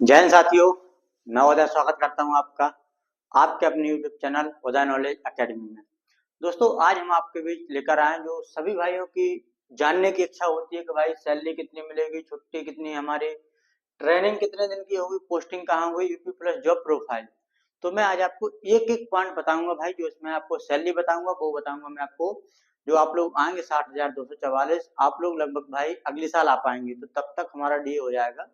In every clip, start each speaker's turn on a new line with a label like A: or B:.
A: जय हिंद साथियों। मैं उदय स्वागत करता हूं आपका आपके अपने यूट्यूब चैनल उदय नॉलेज एकेडमी में। दोस्तों, आज हम आपके बीच लेकर आए जो सभी भाइयों की जानने की इच्छा होती है कि भाई सैलरी कितनी मिलेगी, छुट्टी कितनी, हमारी ट्रेनिंग कितने दिन की होगी, पोस्टिंग कहाँ होगी, यूपी प्लस जॉब प्रोफाइल। तो मैं आज आपको एक एक पॉइंट बताऊंगा भाई, जो इसमें आपको सैलरी बताऊंगा वो बताऊंगा मैं आपको। जो आप लोग आएंगे 60,244, आप लोग लगभग भाई अगले साल आ पाएंगे, तो तब तक हमारा डी हो जाएगा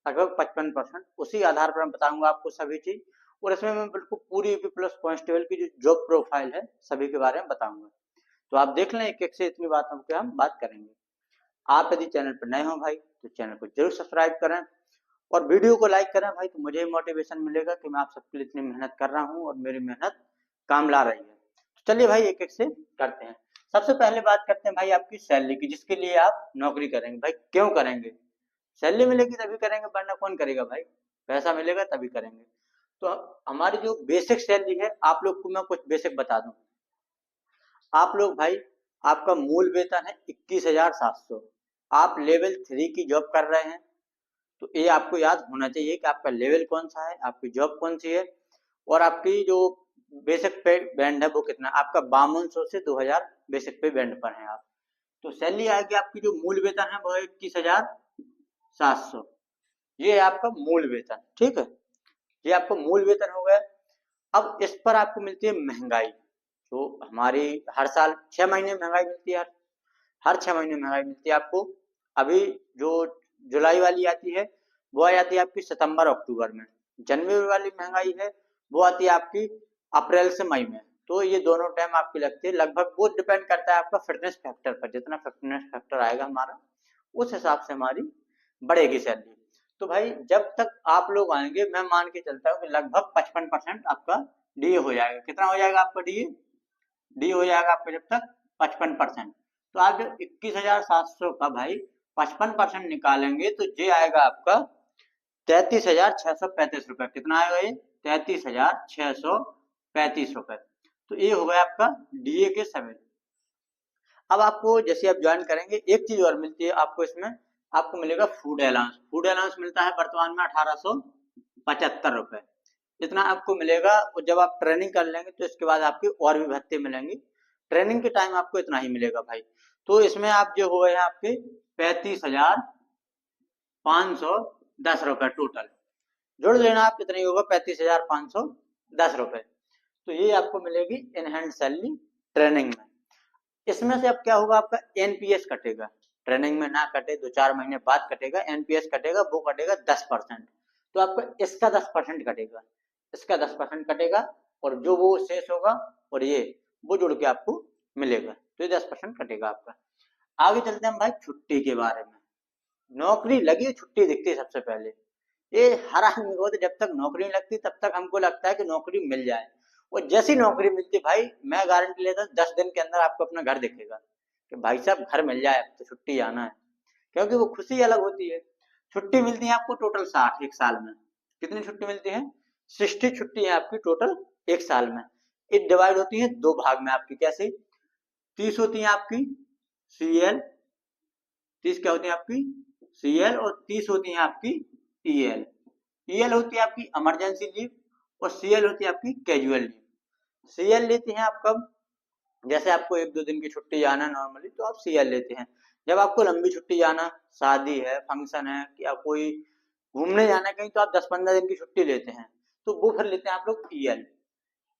A: लगभग 55%। उसी आधार पर मैं बताऊंगा आपको सभी चीज, और इसमें मैं बिल्कुल पूरी यूपी प्लस कांस्टेबल की जो जॉब प्रोफाइल है सभी के बारे में बताऊंगा। तो आप देख लें, एक एक से इतनी बातों पे हम बात करेंगे। आप यदि चैनल पर नए हो भाई तो चैनल को जरूर सब्सक्राइब करें और वीडियो को लाइक करें भाई, तो मुझे मोटिवेशन मिलेगा कि मैं आप सबके लिए इतनी मेहनत कर रहा हूँ और मेरी मेहनत काम ला रही है। तो चलिए भाई एक एक से करते हैं। सबसे पहले बात करते हैं भाई आपकी सैलरी की, जिसके लिए आप नौकरी करेंगे। भाई क्यों करेंगे? सैलरी मिलेगी तभी करेंगे, वरना कौन करेगा भाई? पैसा मिलेगा तभी करेंगे। तो हमारी जो बेसिक सैलरी है, आप लोग को मैं कुछ बेसिक बता दूं। आप लोग भाई, आपका मूल वेतन है 21,700। आप लेवल 3 की जॉब कर रहे हैं, तो ये आपको याद होना चाहिए कि आपका लेवल कौन सा है, आपकी जॉब कौन सी है, और आपकी जो बेसिक पे बैंड है वो कितना। आपका 5200 से 2000 बेसिक पे बैंड पर है आप। तो सैलरी आएगी आपकी, जो मूल वेतन है वो है 21,700। ये है आपका मूल वेतन, ठीक है। ये आपका मूल वेतन हो गया। अब इस पर आपको मिलती है महंगाई, जो हमारी हर साल 6 महीने में महंगाई मिलती है। हर 6 महीने में महंगाई मिलती है आपको। अभी जो जुलाई वाली आती है वो आ जाती है आपकी सितंबर अक्टूबर में। जनवरी वाली महंगाई है वो आती है आपकी अप्रैल से मई में। तो ये दोनों टाइम आपकी लगती है। लगभग वो डिपेंड करता है आपका फिटनेस फैक्टर पर। जितना फिटनेस फैक्टर आएगा हमारा, उस हिसाब से हमारी बढ़ेगी सैलरी। तो भाई जब तक आप लोग आएंगे, मैं मान के चलता हूँ कि लगभग 55% आपका डी हो जाएगा। कितना हो जाएगा आपका डी? डी हो जाएगा आपका जब तक 55%। तो आप जब 21,700 का भाई 55% निकालेंगे तो ये आएगा आपका 33,635 रुपए। कितना आएगा ये? 33,635 रुपए। तो ये हो गया आपका डीए के समय। अब आपको जैसे आप ज्वाइन करेंगे, एक चीज और मिलती है आपको इसमें। आपको मिलेगा फूड अलाउंस। फूड अलाउंस मिलता है वर्तमान में 1875 रुपए। इतना आपको मिलेगा। और जब आप ट्रेनिंग कर लेंगे तो इसके बाद आपके और भी भत्ते मिलेंगे। ट्रेनिंग के टाइम आपको इतना ही मिलेगा भाई। तो इसमें आप जो हुए हैं आपके 35,510 रुपए टोटल। जोड़ लेना आप, कितनी होगा? 35,510 रुपए। तो ये आपको मिलेगी इन हैंड सैलरी ट्रेनिंग में। इसमें से अब क्या होगा? आपका एनपीएस कटेगा। ट्रेनिंग में ना कटे, 2-4 महीने बाद कटेगा। एनपीएस कटेगा, वो कटेगा 10%। तो आपका इसका 10% कटेगा, इसका 10% कटेगा, और जो वो शेष होगा और ये वो जुड़ के आपको मिलेगा। तो ये 10% कटेगा आपका। आगे चलते हैं हम भाई छुट्टी के बारे में। नौकरी लगी छुट्टी दिखती है सबसे पहले। ये हर आदमी को, तो जब तक नौकरी नहीं लगती तब तक हमको लगता है कि नौकरी मिल जाए। और जैसी नौकरी मिलती है भाई, मैं गारंटी लेता हूँ 10 दिन के अंदर आपको अपना घर दिखेगा कि भाई साहब घर मिल जाए, अब तो छुट्टी आना है। क्योंकि वो खुशी अलग होती है। छुट्टी मिलती है आपको टोटल 60 एक साल में। कितनी छुट्टी मिलती है? 60 छुट्टी है आपकी टोटल एक साल में। ये डिवाइड होती है दो भाग में आपकी। कैसे? 30 होती है आपकी सीएल। 30 क्या होती है आपकी? सीएल। और 30 होती है आपकी ईएल। ईएल होती है आपकी इमरजेंसी लीव, और सीएल होती है आपकी कैजुअल लीव। सीएल लेते हैं आप कब? जैसे आपको 1-2 दिन की छुट्टी जाना नॉर्मली, तो आप सीएल लेते हैं। जब आपको लंबी छुट्टी जाना, शादी है, फंक्शन है, या कोई घूमने जाना है कहीं, तो आप 10-15 दिन की छुट्टी लेते हैं, तो वो फिर लेते हैं आप लोग ईएल।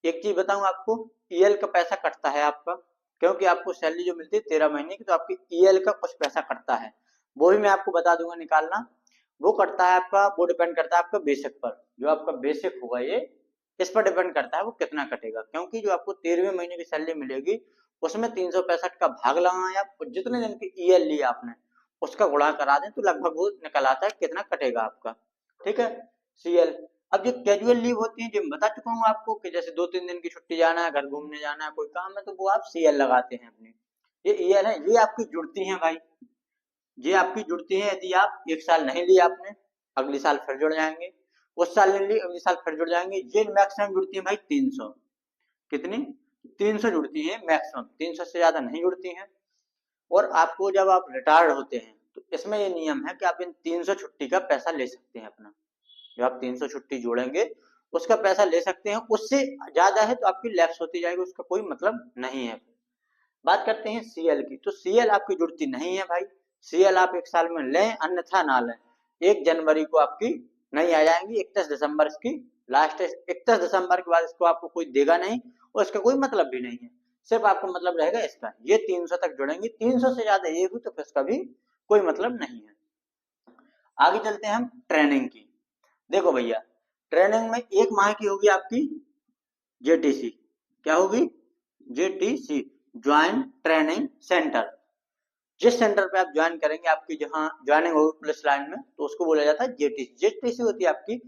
A: एक चीज बताऊं आपको, ईएल का पैसा कटता है आपका। क्योंकि आपको सैलरी जो मिलती है 13 महीने की, तो आपकी ईएल का कुछ पैसा कटता है। वो भी मैं आपको बता दूंगा निकालना। वो कटता है आपका, वो डिपेंड करता है आपका बेसिक पर। जो आपका बेसिक होगा ये, इस पर डिपेंड करता है वो कितना कटेगा। क्योंकि जो आपको 13वें महीने की सैलरी मिलेगी, उसमें 365 का भाग लगाएं आप, और जितने दिन की ईएल ली आपने उसका गुणा करा दें, तो लगभग वो निकल आता है कितना कटेगा आपका। ठीक है, सीएल। अब जो कैजुअल लीव होती है, जो मैं बता चुका हूँ आपको, कि जैसे 2-3 दिन की छुट्टी जाना है, घर घूमने जाना है, कोई काम है, तो वो आप सीएल लगाते हैं अपनी। ये ईएल है, ये आपकी जुड़ती हैं भाई। ये आपकी जुड़ती हैं। यदि आप एक साल नहीं ली आपने, अगले साल फिर जुड़ जाएंगे। उस साल नहीं ली, अगले साल फिर जुड़ जाएंगे। ये मैक्सिमम जुड़ती है भाई 300। कितनी? 300 जुड़ती है मैक्सिमम। 300 से ज्यादा नहीं जुड़ती हैं। और आपको जब आप रिटायर्ड होते हैं, तो इसमें ये नियम है कि आप इन 300 छुट्टी का पैसा ले सकते हैं अपना। जो आप 300 छुट्टी जोड़ेंगे उसका पैसा ले सकते हैं, उससे ज्यादा है तो आपकी लैप्स होती जाएगी, उसका कोई मतलब नहीं है। बात करते हैं सीएल की, तो सीएल आपकी जुड़ती नहीं है भाई। सीएल आप 1 साल में लें अन्यथा ना लें। 1 जनवरी को आपकी नहीं आ जाएंगी, 31 दिसंबर इसकी लास्ट है। 31 दिसंबर के बाद इसको आपको कोई देगा नहीं और इसका कोई मतलब भी नहीं है, सिर्फ आपको मतलब रहेगा इसका। ये 300 तक जुड़ेंगे, 300 से ज्यादा ये हुई तो फिर इसका भी कोई मतलब नहीं है। आगे चलते हैं हम ट्रेनिंग की। देखो भैया, ट्रेनिंग में 1 माह की होगी आपकी जेटीसी। क्या होगी? JTC, join training centre. जिस सेंटर पे आप ज्वाइन करेंगे, आपकी जहां ज्वाइनिंग होगी पुलिस लाइन में, तो उसको बोला जाता है जेटीसी। जेटीसी होती है आपकी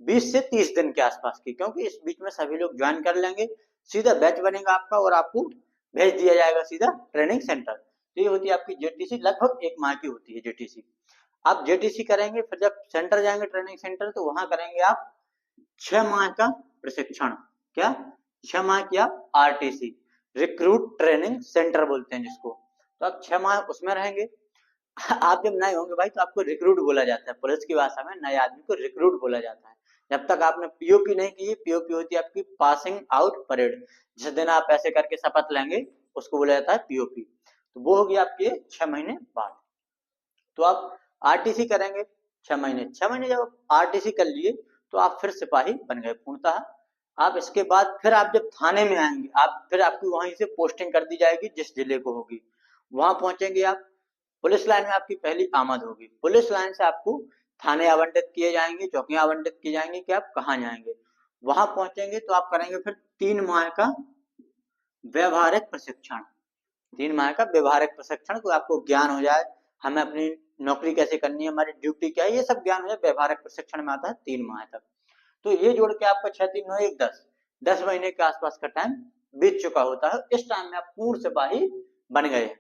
A: 20 से 30 दिन के आसपास की, क्योंकि इस बीच में सभी लोग ज्वाइन कर लेंगे, सीधा बैच बनेगा आपका और आपको भेज दिया जाएगा सीधा ट्रेनिंग सेंटर। तो ये होती है आपकी जेटीसी, लगभग 1 माह की होती है जेटीसी। आप जेटीसी करेंगे, फिर जब सेंटर जाएंगे ट्रेनिंग सेंटर, तो वहां करेंगे आप 6 माह का प्रशिक्षण। क्या? 6 माह की आप आरटीसी, रिक्रूट ट्रेनिंग सेंटर बोलते हैं जिसको। तो आप 6 माह उसमें रहेंगे। आप जब नए होंगे भाई तो आपको रिक्रूट बोला जाता है, पुलिस की भाषा में नए आदमी को रिक्रूट बोला जाता है। जब तक आपने पीओपी नहीं की, पीओपी होती है आपकी पासिंग आउट परेड, जिस दिन आप ऐसे करके शपथ लेंगे उसको बोला जाता है पीओपी। तो वो होगी आपके 6 महीने बाद। तो आप आरटीसी करेंगे 6 महीने। 6 महीने जब आप आरटीसी कर लिए तो आप फिर सिपाही बन गए पूर्णतः। आप इसके बाद फिर आप जब थाने में आएंगे, आप फिर आपकी वहीं से पोस्टिंग कर दी जाएगी जिस जिले को होगी। वहां पहुंचेंगे आप, पुलिस लाइन में आपकी पहली आमद होगी। पुलिस लाइन से आपको थाने आवंटित किए जाएंगे, चौकियां आवंटित की जाएंगी कि आप कहाँ जाएंगे। वहां पहुंचेंगे तो आप करेंगे फिर 3 माह का व्यवहारिक प्रशिक्षण। 3 माह का व्यवहारिक प्रशिक्षण, तो आपको ज्ञान हो जाए हमें अपनी नौकरी कैसे करनी है, हमारी ड्यूटी क्या है, ये सब ज्ञान हो जाए। व्यवहारिक प्रशिक्षण में आता है 3 माह तक। तो ये जोड़ के आपका 6 3 9 1 10 महीने के आसपास का टाइम बीत चुका होता है। इस टाइम में आप पूर्ण सिपाही बन गए हैं।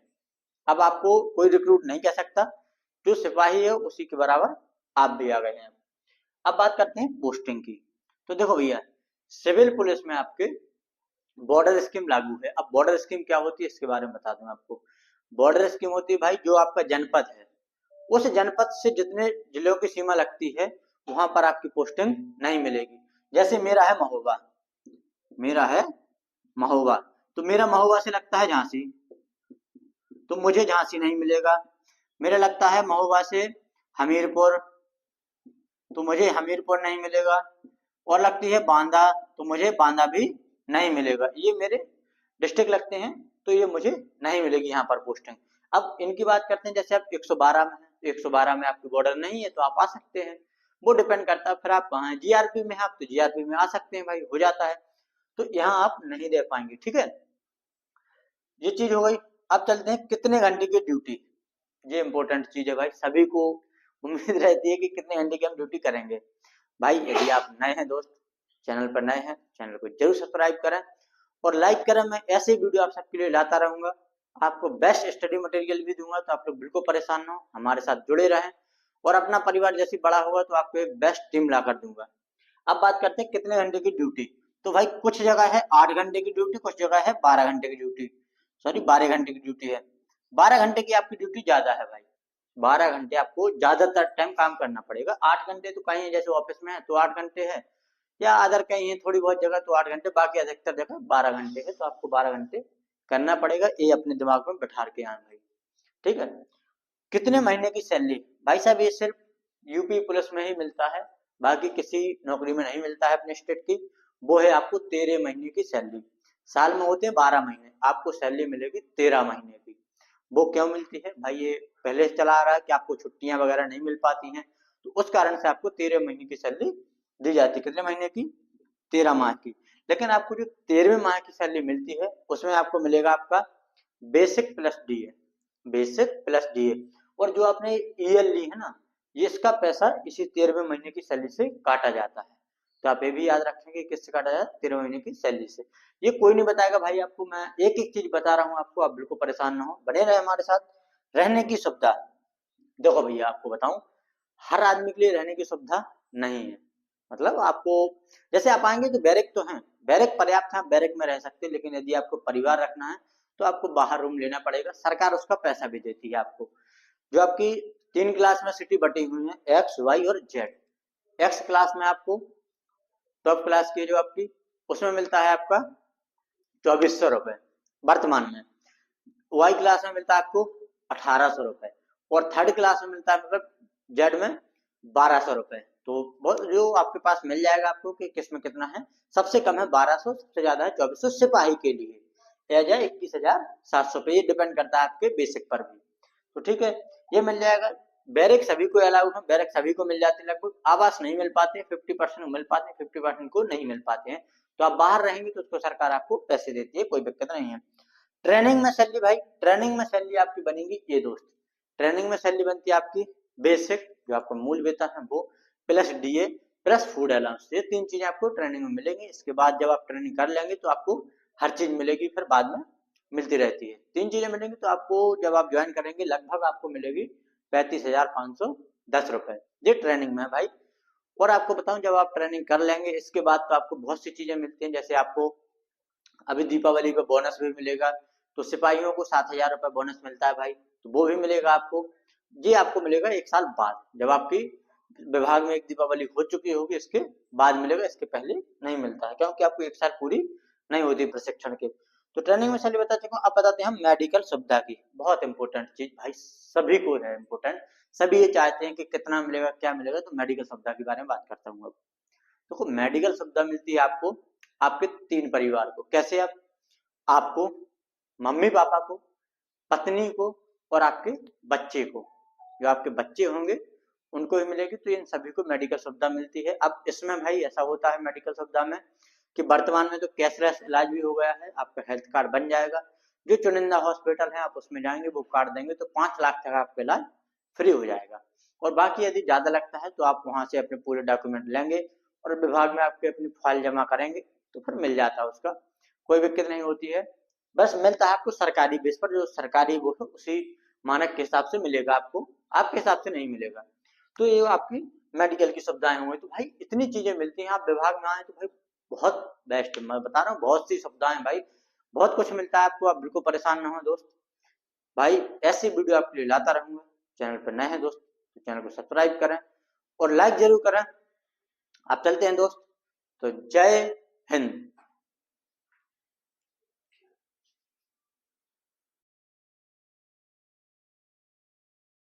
A: अब आपको कोई रिक्रूट नहीं कह सकता, जो सिपाही है उसी के बराबर आप भी आ गए हैं। अब बात करते हैं पोस्टिंग की। तो देखो भैया, सिविल पुलिस में आपके बॉर्डर स्कीम लागू है। अब बॉर्डर स्कीम क्या होती है इसके बारे में बता दूं आपको। बॉर्डर स्कीम होती है भाई, जो आपका जनपद है उस जनपद से जितने जिलों की सीमा लगती है वहां पर आपकी पोस्टिंग नहीं मिलेगी। जैसे मेरा है महोबा, मेरा है महोबा, तो मेरा महोबा से लगता है झांसी, तो मुझे झांसी नहीं मिलेगा। मेरा लगता है महोबा से हमीरपुर, तो मुझे हमीरपुर नहीं मिलेगा। और लगती है बांदा, तो मुझे बांदा भी नहीं मिलेगा। ये मेरे डिस्ट्रिक्ट लगते हैं, तो ये मुझे नहीं मिलेगी यहाँ पर पोस्टिंग। अब इनकी बात करते हैं, जैसे आप 112 में है, 112 में आपकी बॉर्डर नहीं है तो आप आ सकते हैं। वो डिपेंड करता है फिर आप कहाँ हैं। जीआरपी में आप तो जीआरपी में आ सकते हैं भाई, हो जाता है। तो यहाँ आप नहीं दे पाएंगे, ठीक है। ये चीज हो गई। अब चलते हैं कितने घंटे की ड्यूटी। ये इंपॉर्टेंट चीज है भाई, सभी को उम्मीद रहती है कि कितने घंटे की हम ड्यूटी करेंगे। भाई यदि आप नए हैं दोस्त, चैनल पर नए हैं, चैनल को जरूर सब्सक्राइब करें और लाइक करें। मैं ऐसे वीडियो आप सबके लिए लाता रहूंगा, आपको बेस्ट स्टडी मटेरियल भी दूंगा, तो आप लोग बिल्कुल परेशान ना हो, हमारे साथ जुड़े रहें। और अपना परिवार जैसी बड़ा होगा तो आपको एक बेस्ट टीम ला कर दूंगा। अब बात करते हैं कितने घंटे की ड्यूटी। तो भाई कुछ जगह है 8 घंटे की ड्यूटी, कुछ जगह है 12 घंटे की ड्यूटी, सॉरी 12 घंटे की ड्यूटी है। 12 घंटे की आपकी ड्यूटी ज्यादा है भाई, 12 घंटे आपको ज्यादातर टाइम काम करना पड़ेगा। 8 घंटे तो कहीं जैसे ऑफिस में है तो 8 घंटे है, या अदर कहीं है थोड़ी बहुत जगह तो 8 घंटे, बाकी अधिकतर जगह 12 घंटे है। तो आपको 12 घंटे करना पड़ेगा, ये अपने दिमाग में बैठा के आना भाई, ठीक है। कितने महीने की सैलरी? भाई साहब ये सिर्फ यूपी पुलिस में ही मिलता है, बाकी किसी नौकरी में नहीं मिलता है अपने स्टेट की। वो है आपको 13 महीने की सैलरी। साल में होते हैं 12 महीने, आपको सैलरी मिलेगी 13 महीने की। वो क्यों मिलती है भाई? ये पहले से चला आ रहा है कि आपको छुट्टियां वगैरह नहीं मिल पाती हैं, तो उस कारण से आपको 13 महीने की सैलरी दी जाती है। कितने महीने की? 13 माह की। लेकिन आपको जो 13वें माह की सैलरी मिलती है उसमें आपको मिलेगा आपका basic plus DA, basic plus DA. और जो आपने ईएल ली है ना, ये इसका पैसा इसी 13वें महीने की सैलरी से काटा जाता है। तो आप ये भी याद रखेंगे किससे काटा जाता है? 13 महीने की सैलरी से। ये कोई नहीं बताएगा भाई आपको, मैं एक एक चीज बता रहा हूँ आपको, आप बिल्कुल परेशान ना हो, बने रहे हमारे साथ। रहने की सुविधा, देखो भैया आपको बताऊं, हर आदमी के लिए रहने की सुविधा नहीं है। मतलब आपको, जैसे आप आएंगे तो बैरक तो हैं, बैरक पर्याप्त है, बैरक में रह सकते हैं। लेकिन यदि आपको परिवार रखना है तो आपको बाहर रूम लेना पड़ेगा, सरकार उसका पैसा भी देती है आपको। जो आपकी 3 क्लास में सिटी बटी हुई है, एक्स वाई और जेड, एक्स क्लास में आपको टॉप क्लास की जो आपकी उसमें मिलता है आपका 2400 रुपए वर्तमान में। वाई क्लास में मिलता है आपको 1800 रुपए और थर्ड क्लास में मिलता है मतलब जेड में 1200 रुपए। तो जो आपके पास मिल जाएगा आपको कि किसमें कितना है। सबसे कम है 1200, सबसे ज्यादा है 2400 सिपाही के लिए। एज है 21,700 पे, ये डिपेंड करता है आपके बेसिक पर भी। तो ठीक है, ये मिल जाएगा। बैरिक सभी को अलाउड है, बैरिक सभी को मिल जाते हैं लगभग। आवास नहीं मिल पाते, 50% को मिल पाते हैं, 50% को नहीं मिल पाते हैं। तो आप बाहर रहेंगे तो उसको सरकार आपको पैसे देती है, कोई दिक्कत नहीं है। ट्रेनिंग में सैलरी भाई, ट्रेनिंग में सैलरी आपकी बनेगी ये दोस्त। ट्रेनिंग में सैलरी बनती है आपकी बेसिक, जो आपका मूल वेतन है वो, plus DA plus food allowance. ये 3 चीजें आपको ट्रेनिंग में मिलेंगी। इसके बाद जब आप ट्रेनिंग कर लेंगे तो आपको हर चीज मिलेगी, फिर बाद में मिलती रहती है। 3 चीजें मिलेंगी तो आपको जब आप ज्वाइन करेंगे लगभग आपको मिलेगी 35,510 रुपए। ये ट्रेनिंग में है भाई। और आपको बताऊं, जब आप ट्रेनिंग कर लेंगे इसके बाद तो आपको बहुत सी चीजें मिलती हैं। जैसे आपको अभी दीपावली पे बोनस भी मिलेगा, तो सिपाहियों को 7,000 रुपए बोनस मिलता है भाई, तो वो भी मिलेगा आपको। ये आपको मिलेगा 1 साल बाद, जब आपकी विभाग में एक दीपावली हो चुकी होगी इसके बाद मिलेगा, इसके पहले नहीं मिलता है, क्योंकि आपको 1 साल पूरी नहीं होती प्रशिक्षण के। तो ट्रेनिंग में चलिए बता चुका हूं। अब बताते हैं हम मेडिकल सुविधा की, बहुत इंपॉर्टेंट चीज भाई, सभी को है इंपॉर्टेंट। सभी ये चाहते हैं कि कितना मिलेगा क्या मिलेगा, तो मेडिकल सुविधा के बारे में बात करता हूँ अब। देखो, मेडिकल सुविधा मिलती है आपको आपके 3 परिवार को। कैसे? आप आपको, मम्मी पापा को, पत्नी को और आपके बच्चे को। जो आपके बच्चे होंगे उनको भी मिलेगी। तो इन सभी को मेडिकल सुविधा मिलती है। अब इसमें भाई ऐसा होता है मेडिकल सुविधा में कि वर्तमान में तो कैशलेस इलाज भी हो गया है, आपका हेल्थ कार्ड बन जाएगा। जो चुनिंदा हॉस्पिटल है आप उसमें जाएंगे, वो कार्ड देंगे तो 5 लाख तक आपका इलाज फ्री हो जाएगा। और बाकी यदि ज्यादा लगता है तो आप वहां से अपने पूरे डॉक्यूमेंट लेंगे और विभाग में आपके अपनी फाइल जमा करेंगे तो फिर मिल जाता है उसका, कोई दिक्कत नहीं होती है। बस मिलता है आपको सरकारी बेस पर, जो सरकारी वो है उसी मानक के हिसाब से मिलेगा आपको, आपके हिसाब से नहीं मिलेगा। तो ये आपकी मेडिकल की सुविधाएं हुई। तो भाई इतनी चीजें मिलती हैं, आप विभाग में आए तो भाई बहुत बेस्ट, मैं बता रहा हूँ बहुत सी सुविधाएं भाई, बहुत कुछ मिलता है आपको। आप बिल्कुल परेशान ना हो दोस्त, भाई ऐसी वीडियो आपके लिए लाता रहूंगा। चैनल पर नए हैं दोस्त तो चैनल को सब्सक्राइब करें और लाइक जरूर करें। आप चलते हैं दोस्त, तो जय हिंद।